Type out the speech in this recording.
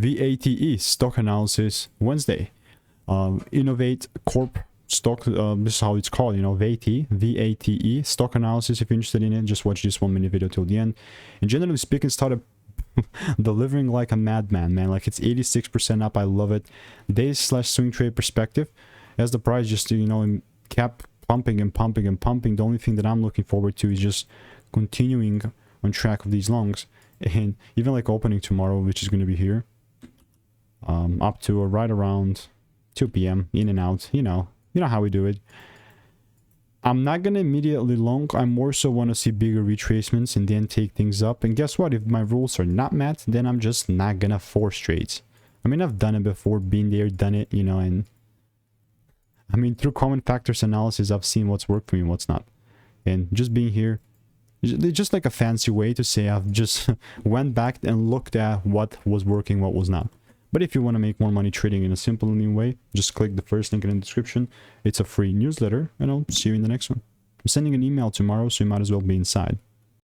VATE stock analysis Wednesday. Innovate Corp stock, this is how it's called, you know, VATE stock analysis. If you're interested in it, just watch this 1 minute video till the end. And generally speaking, started delivering like a madman, man. Like, it's 86% up. I love it. Days / swing trade perspective, as the price just, you know, kept pumping and pumping and pumping. The only thing that I'm looking forward to is just continuing on track of these longs, and even like opening tomorrow, which is going to be here, up to or right around 2 p.m. in and out. You know how we do it. I'm not gonna immediately long. I more so want to see bigger retracements and then take things up. And guess what? If my rules are not met, then I'm just not gonna force trades. I mean, I've done it before, been there, done it, you know, and I mean, through common factors analysis, I've seen what's worked for me and what's not. And just being here, it's just like a fancy way to say I've just went back and looked at what was working, what was not. But if you want to make more money trading in a simple and new way, just click the first link in the description. It's a free newsletter, and I'll see you in the next one. I'm sending an email tomorrow, so you might as well be inside.